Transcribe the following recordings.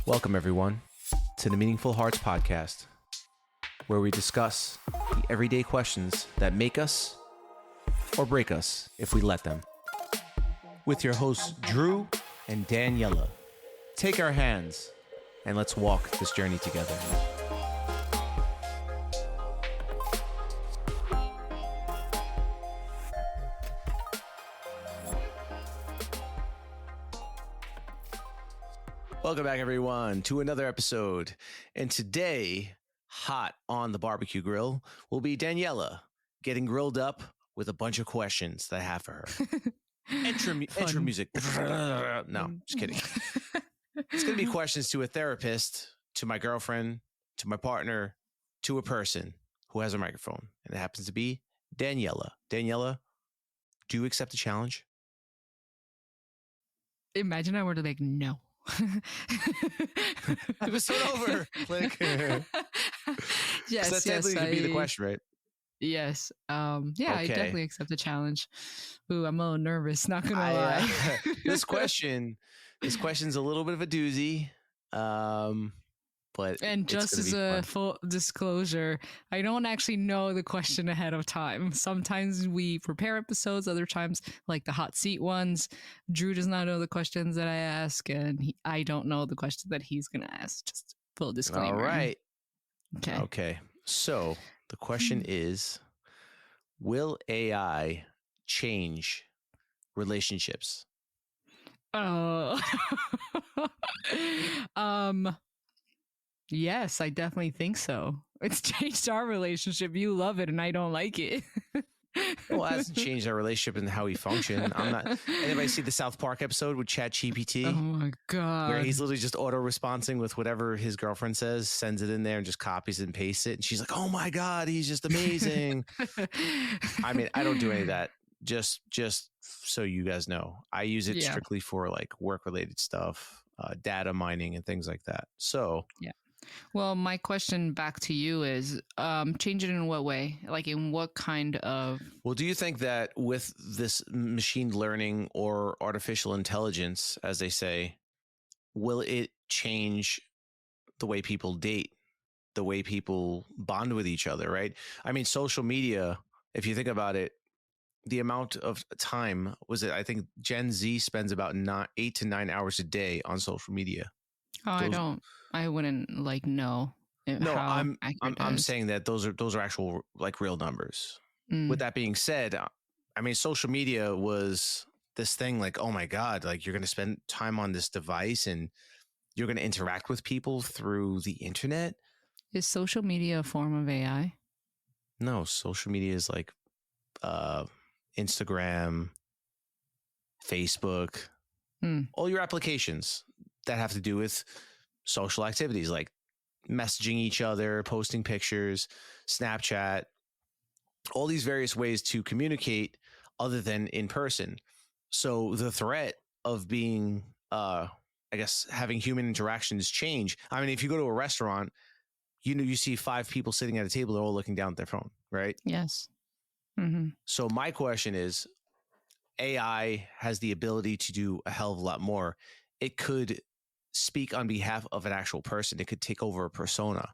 Welcome, everyone, to the Meaningful Hearts podcast, where we discuss the everyday questions that make us or break us if we let them. With your hosts, Drew and Daniella. Take our hands and let's walk this journey together. Welcome back, everyone, to another episode. And today, hot on the barbecue grill, will be Daniella getting grilled up with a bunch of questions that I have for her. Intro music. No, just kidding. It's going to be questions to a therapist, to my girlfriend, to my partner, to a person who has a microphone. And it happens to be Daniella. Daniella, do you accept the challenge? Imagine I were to like, no. Episode over. Click. Yes, that technically could be the question, right? Yes. Yeah, Okay. I definitely accept the challenge. Ooh, I'm a little nervous, not gonna lie. This question's a little bit of a doozy. But and just as a full disclosure, I don't actually know the question ahead of time. Sometimes we prepare episodes, other times, like the hot seat ones, Drew does not know the questions that I ask, and I don't know the question that he's going to ask. Just full disclaimer. All right. Okay. So the question is, will AI change relationships? Oh. Yes, I definitely think so. It's changed our relationship. You love it and I don't like it. Well, it hasn't changed our relationship and how we function. Anybody see the South Park episode with ChatGPT? Oh my God. Where he's literally just auto-responding with whatever his girlfriend says, sends it in there and just copies and pastes it. And she's like, oh my God, he's just amazing. I mean, I don't do any of that. Just so you guys know, I use it strictly for like work-related stuff, data mining and things like that. So yeah. Well, my question back to you is, change it in what way? Like in what kind of... Well, do you think that with this machine learning or artificial intelligence, as they say, will it change the way people date, the way people bond with each other, right? I mean, social media, if you think about it, the amount of time I think Gen Z spends about 8 to 9 hours a day on social media. Oh, I wouldn't know. No, I'm saying that those are actual like real numbers. With that being said, I mean, social media was this thing like, oh my God, like you're going to spend time on this device and you're going to interact with people through the internet. Is social media a form of AI? No, social media is like Instagram, Facebook, all your applications that have to do with social activities like messaging each other, posting pictures, Snapchat, all these various ways to communicate other than in person. So the threat of being, I guess, having human interactions change. I mean, if you go to a restaurant, you see 5 people sitting at a table, they're all looking down at their phone, right? Yes. Mm-hmm. So my question is, AI has the ability to do a hell of a lot more. It could speak on behalf of an actual person. It could take over a persona.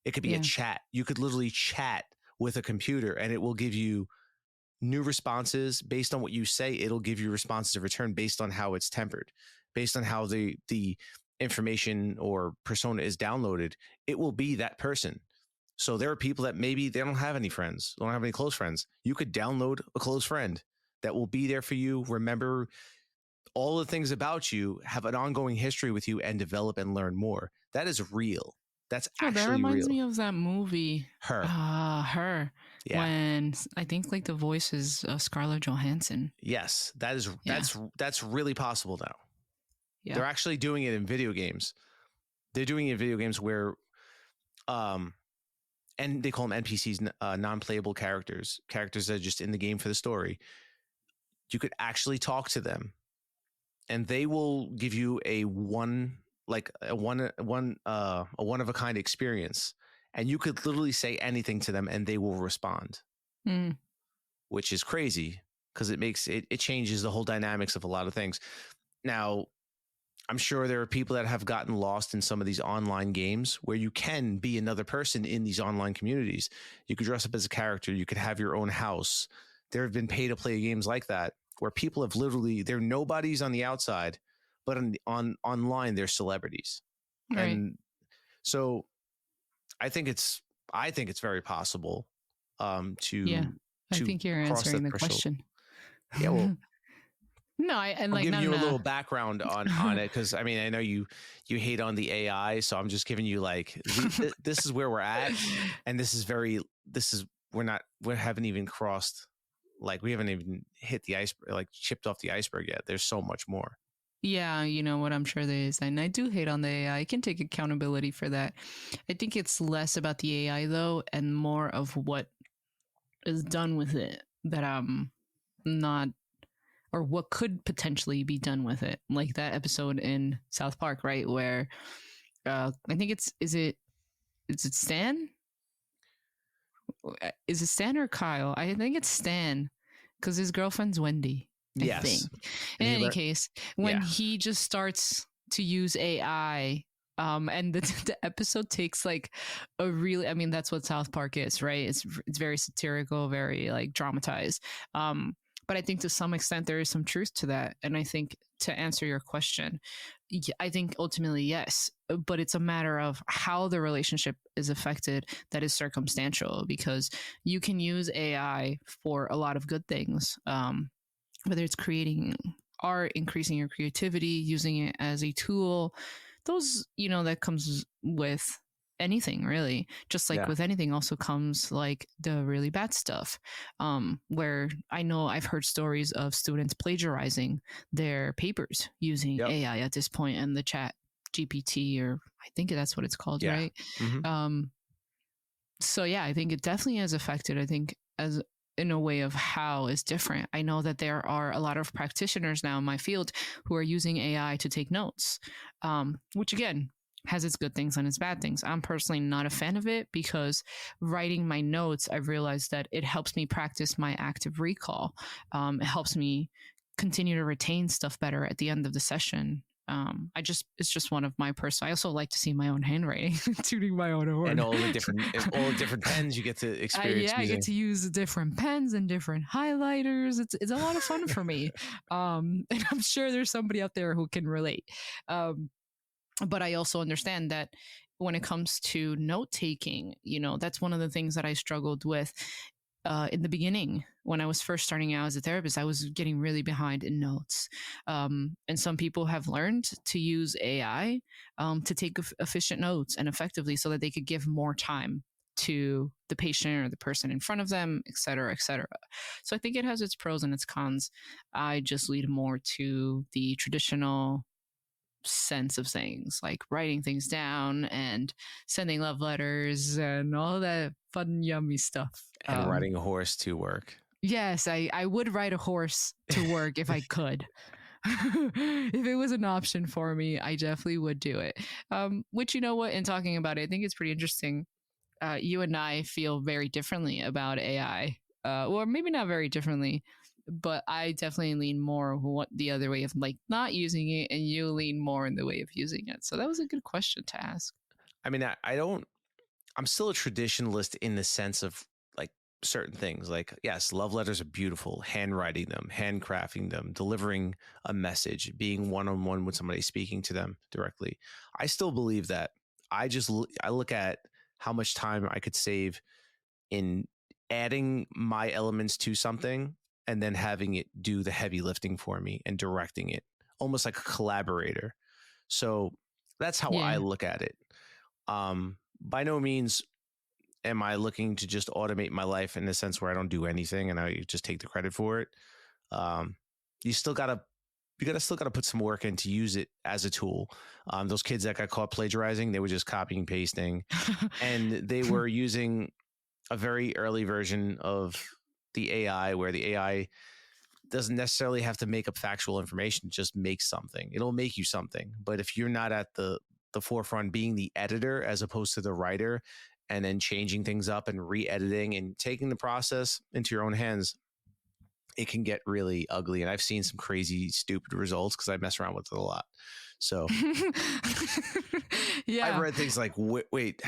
It could be a chat. You could literally chat with a computer and it will give you new responses based on what you say. It'll give you responses in return based on how it's tempered, based on how the information or persona is downloaded. It will be that person. So there are people that maybe they don't have any friends, don't have any close friends. You could download a close friend that will be there for you. Remember all the things about you, have an ongoing history with you, and develop and learn more. That is real. That's actually real. That reminds me of that movie. Her. Her. Yeah. When I think like the voice is Scarlett Johansson. Yes, that's really possible now. Yeah. They're actually doing it in video games. They're doing it in video games where, and they call them NPCs, non-playable characters that are just in the game for the story. You could actually talk to them, and they will give you a one of a kind experience, and you could literally say anything to them and they will respond, which is crazy because it changes the whole dynamics of a lot of things. Now, I'm sure there are people that have gotten lost in some of these online games where you can be another person in these online communities. You could dress up as a character. You could have your own house. There have been pay to play games like that where people have literally, they're nobodies on the outside, but on online, they're celebrities. Right. And so I think it's very possible to I think you're answering the question. Yeah, well, no, I'm giving you a little background on it because I mean I know you hate on the AI, so I'm just giving you like this is where we're at, and we haven't even crossed, like we haven't even hit the iceberg, like chipped off the iceberg yet. There's so much more. Yeah, you know what I'm sure there is, and I do hate on the AI. I can take accountability for that. I think it's less about the AI though, and more of what is done with it that I'm not, or what could potentially be done with it. Like that episode in South Park, right? Where I think is it Stan? Is it Stan or Kyle? I think it's Stan because his girlfriend's Wendy. I think. In any case, when he just starts to use AI, and the episode takes like a really, I mean, that's what South Park is, right? It's very satirical, very like dramatized. But I think to some extent there is some truth to that. And I think to answer your question, I think ultimately yes, but it's a matter of how the relationship is affected that is circumstantial, because you can use AI for a lot of good things. Whether it's creating art, increasing your creativity, using it as a tool, those, that comes with anything really. Just like with anything also comes like the really bad stuff, where I know I've heard stories of students plagiarizing their papers using AI at this point, and the chat GPT, or I think that's what it's called, right? Mm-hmm. So yeah, I think it definitely has affected, I think, as in a way of how is different. I know that there are a lot of practitioners now in my field who are using AI to take notes, which again has its good things and its bad things. I'm personally not a fan of it because writing my notes, I've realized that it helps me practice my active recall. It helps me continue to retain stuff better at the end of the session. It's just one of my personal. I also like to see my own handwriting, tooting my own horn, and all the different pens you get to experience. I get to use different pens and different highlighters. It's a lot of fun for me, and I'm sure there's somebody out there who can relate. But I also understand that when it comes to note taking, that's one of the things that I struggled with. In the beginning, when I was first starting out as a therapist, I was getting really behind in notes. And some people have learned to use AI to take efficient notes and effectively so that they could give more time to the patient or the person in front of them, et cetera, et cetera. So I think it has its pros and its cons. I just lead more to the traditional sense of things, like writing things down and sending love letters and all that fun yummy stuff, and riding a horse to work. Yes, I would ride a horse to work if I could. If it was an option for me, I definitely would do it. Which, you know what, in talking about it, I think it's pretty interesting. You and I feel very differently about AI, or maybe not very differently, but I definitely lean more the other way of like not using it, and you lean more in the way of using it. So that was a good question to ask. I mean, I'm still a traditionalist in the sense of like certain things. Like, yes, love letters are beautiful, handwriting them, handcrafting them, delivering a message, being one-on-one with somebody, speaking to them directly. I still believe that. I look at how much time I could save in adding my elements to something and then having it do the heavy lifting for me and directing it, almost like a collaborator. So that's how I look at it. By no means am I looking to just automate my life in the sense where I don't do anything and I just take the credit for it. You still gotta put some work in to use it as a tool. Those kids that got caught plagiarizing, they were just copying and pasting, and they were using a very early version of the AI, where the AI doesn't necessarily have to make up factual information, just make something. It'll make you something. But if you're not at the forefront being the editor as opposed to the writer, and then changing things up and re-editing and taking the process into your own hands, it can get really ugly. And I've seen some crazy, stupid results because I mess around with it a lot. So yeah, I've read things like, wait,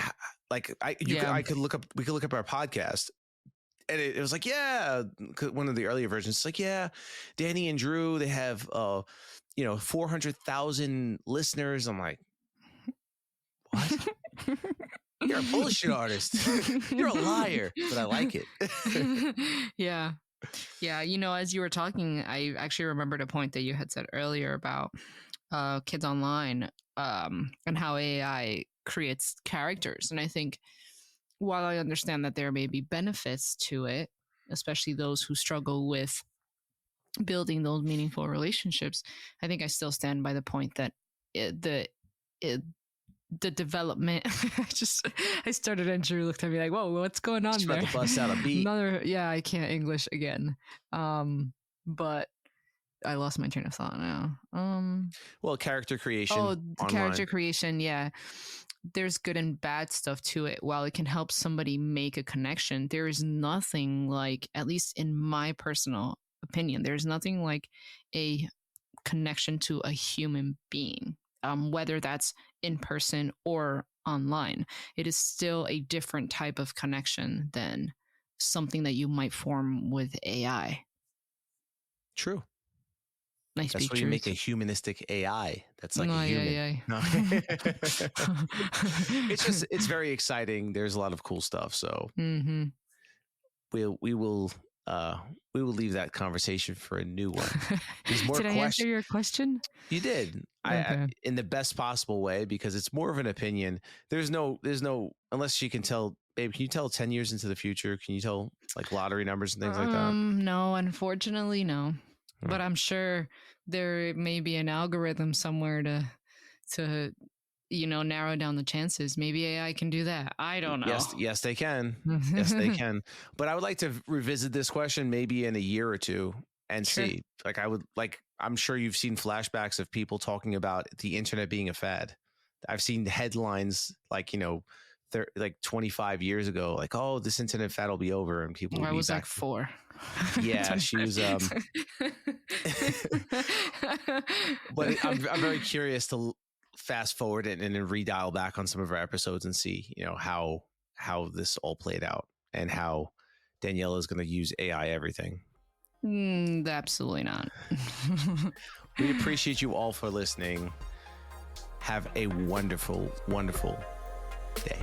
like I could look up, we could look up our podcast. And it was like, yeah, one of the earlier versions. It's like, yeah, Danny and Drew, they have, 400,000 listeners. I'm like, what? You're a bullshit artist. You're a liar, but I like it. Yeah. Yeah. As you were talking, I actually remembered a point that you had said earlier about kids online and how AI creates characters. And I think while I understand that there may be benefits to it, especially those who struggle with building those meaningful relationships, I think I still stand by the point that the development I started and Drew looked at me like, whoa, what's going on there? About to bust out a beat. I can't English again. But I lost my train of thought now. Well, character creation. Oh, the character creation, yeah. There's good and bad stuff to it. While it can help somebody make a connection, there is nothing like, at least in my personal opinion, there's nothing like a connection to a human being. Whether that's in person or online, it is still a different type of connection than something that you might form with AI. True. Nice. That's why you make a humanistic AI. That's like a human. Yeah. No. It's very exciting. There's a lot of cool stuff. So we will leave that conversation for a new one. There's more. Did I answer your question? You did. I in the best possible way, because it's more of an opinion. There's no, unless you can tell, babe, can you tell 10 years into the future? Can you tell like lottery numbers and things like that? No, unfortunately, no. But I'm sure there may be an algorithm somewhere to narrow down the chances. Maybe AI can do that. I don't know. Yes, they can. Yes, they can. But I would like to revisit this question maybe in a year or two and see. Like I'm sure you've seen flashbacks of people talking about the internet being a fad. I've seen headlines like, like 25 years ago, like, oh, this internet fad will be over and people will be was back. Like 4. Yeah, she was. But I'm very curious to fast forward and then redial back on some of our episodes and see, how this all played out and how Daniella is going to use AI everything. Absolutely not. We appreciate you all for listening. Have a wonderful, wonderful day.